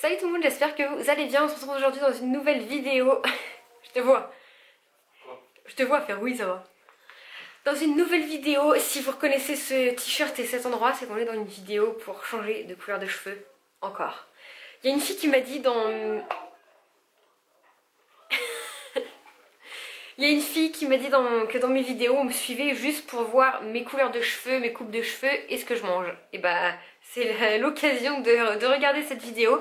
Salut tout le monde, j'espère que vous allez bien. On se retrouve aujourd'hui dans une nouvelle vidéo. Je te vois. Je te vois faire oui, ça va. Dans une nouvelle vidéo, si vous reconnaissez ce t-shirt et cet endroit, c'est qu'on est dans une vidéo pour changer de couleur de cheveux. Encore. Il y a une fille qui m'a dit dans... Il y a une fille qui m'a dit que dans mes vidéos, on me suivait juste pour voir mes couleurs de cheveux, mes coupes de cheveux et ce que je mange. Et bah, c'est l'occasion de regarder cette vidéo.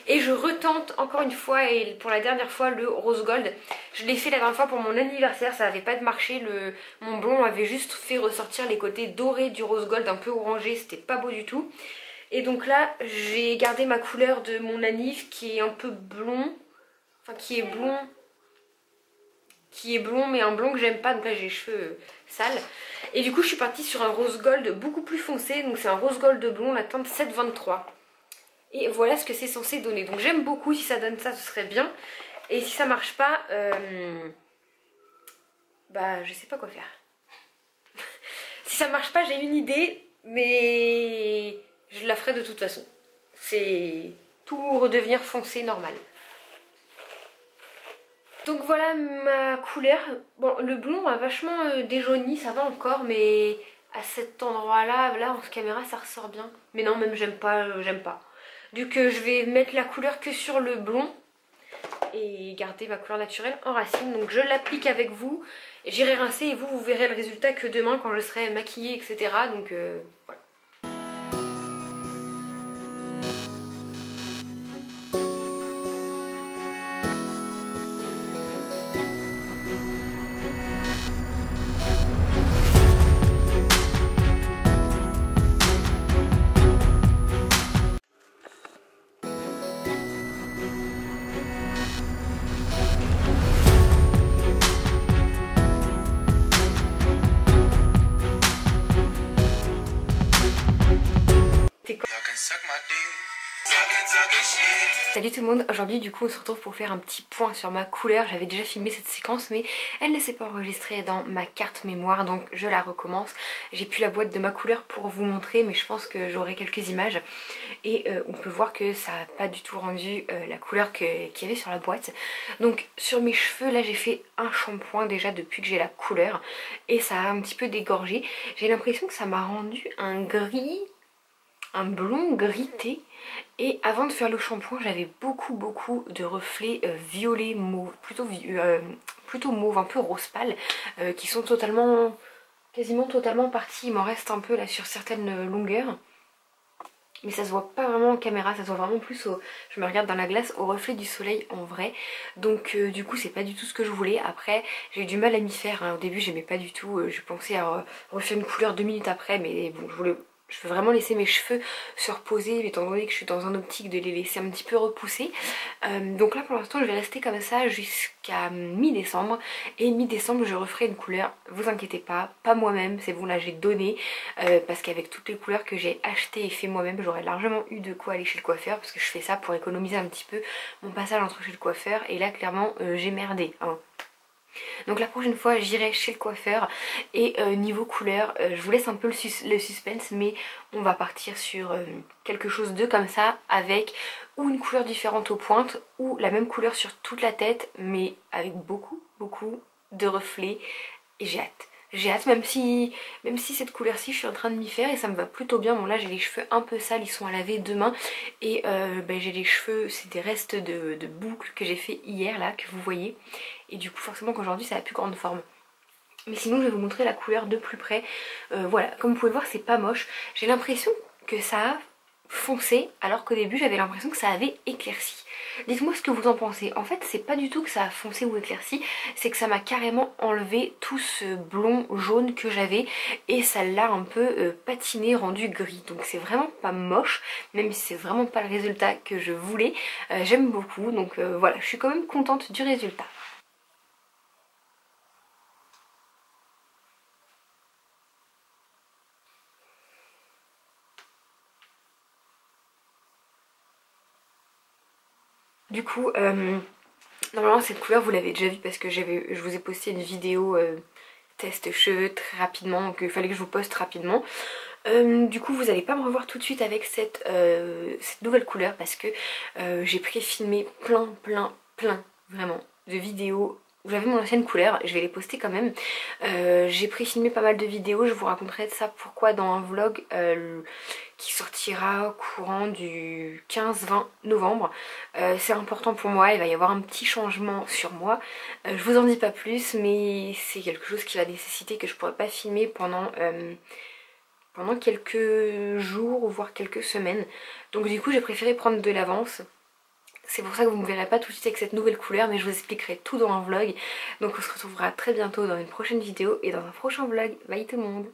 Et je retente encore une fois, et pour la dernière fois, le rose gold. Je l'ai fait la dernière fois pour mon anniversaire, ça n'avait pas marché. Mon blond avait juste fait ressortir les côtés dorés du rose gold, un peu orangé, c'était pas beau du tout. Et donc là, j'ai gardé ma couleur de mon anniv qui est un peu blond. Enfin, qui est blond mais un blond que j'aime pas, donc là j'ai les cheveux sales. Et du coup je suis partie sur un rose gold beaucoup plus foncé, donc c'est un rose gold blond, la teinte 723. Et voilà ce que c'est censé donner. Donc j'aime beaucoup, si ça donne ça ce serait bien. Et si ça marche pas, bah je sais pas quoi faire. Si ça marche pas, j'ai une idée, mais je la ferai de toute façon. C'est tout redevenir foncé normal. Donc voilà ma couleur. Bon, le blond a vachement déjauni, ça va encore, mais à cet endroit-là, là en caméra, ça ressort bien. Mais non, même j'aime pas, j'aime pas. Donc je vais mettre la couleur que sur le blond et garder ma couleur naturelle en racine. Donc je l'applique avec vous, j'irai rincer et vous verrez le résultat que demain quand je serai maquillée, etc. Donc voilà. Salut tout le monde, aujourd'hui du coup on se retrouve pour faire un petit point sur ma couleur. J'avais déjà filmé cette séquence mais elle ne s'est pas enregistrée dans ma carte mémoire, donc je la recommence. J'ai plus la boîte de ma couleur pour vous montrer, mais je pense que j'aurai quelques images. Et on peut voir que ça n'a pas du tout rendu la couleur qu'il y avait sur la boîte. Donc sur mes cheveux là j'ai fait un shampoing déjà depuis que j'ai la couleur et ça a un petit peu dégorgé. J'ai l'impression que ça m'a rendu un gris, un blond grité. Et avant de faire le shampoing j'avais beaucoup de reflets violet mauve, plutôt mauve, un peu rose pâle, qui sont quasiment totalement partis. Il m'en reste un peu là sur certaines longueurs, mais ça se voit pas vraiment en caméra, ça se voit vraiment plus je me regarde dans la glace, au reflet du soleil en vrai. Donc du coup c'est pas du tout ce que je voulais. Après j'ai eu du mal à m'y faire, hein. Au début j'aimais pas du tout, je pensais à refaire une couleur 2 minutes après, mais bon je veux vraiment laisser mes cheveux se reposer étant donné que je suis dans un optique de les laisser un petit peu repousser. Donc là pour l'instant je vais rester comme ça jusqu'à mi-décembre. Et mi-décembre je referai une couleur, vous inquiétez pas moi-même, c'est bon là j'ai donné. Parce qu'avec toutes les couleurs que j'ai achetées et fait moi-même, j'aurais largement eu de quoi aller chez le coiffeur. Parce que je fais ça pour économiser un petit peu mon passage entre chez le coiffeur. Et là clairement j'ai merdé, hein. Donc la prochaine fois j'irai chez le coiffeur. Et niveau couleur, je vous laisse un peu le suspense, mais on va partir sur quelque chose de comme ça, avec ou une couleur différente aux pointes ou la même couleur sur toute la tête, mais avec beaucoup de reflets. Et j'ai hâte, même si cette couleur-ci je suis en train de m'y faire et ça me va plutôt bien. Bon là j'ai les cheveux un peu sales, ils sont à laver demain. Et j'ai les cheveux, c'est des restes de boucles que j'ai fait hier là, que vous voyez. Et du coup forcément qu'aujourd'hui ça a plus grande forme. Mais sinon je vais vous montrer la couleur de plus près. Voilà, comme vous pouvez voir c'est pas moche. J'ai l'impression que ça a foncé alors qu'au début j'avais l'impression que ça avait éclairci. Dites-moi ce que vous en pensez. En fait c'est pas du tout que ça a foncé ou éclairci, c'est que ça m'a carrément enlevé tout ce blond jaune que j'avais et ça l'a un peu patiné, rendu gris. Donc c'est vraiment pas moche, même si c'est vraiment pas le résultat que je voulais. J'aime beaucoup, donc voilà, je suis quand même contente du résultat. Du coup, normalement cette couleur vous l'avez déjà vue parce que je vous ai posté une vidéo test cheveux très rapidement, donc il fallait que je vous poste rapidement. Du coup vous n'allez pas me revoir tout de suite avec cette nouvelle couleur parce que j'ai pré-filmé plein vraiment de vidéos. Vous avez mon ancienne couleur, je vais les poster quand même. J'ai pré-filmé pas mal de vidéos, je vous raconterai de ça pourquoi dans un vlog qui sortira courant du 15-20 novembre. C'est important pour moi, il va y avoir un petit changement sur moi. Je vous en dis pas plus, mais c'est quelque chose qui va nécessiter que je pourrais pas filmer pendant quelques jours, voire quelques semaines. Donc du coup j'ai préféré prendre de l'avance. C'est pour ça que vous ne me verrez pas tout de suite avec cette nouvelle couleur, mais je vous expliquerai tout dans un vlog. Donc on se retrouvera très bientôt dans une prochaine vidéo et dans un prochain vlog. Bye tout le monde!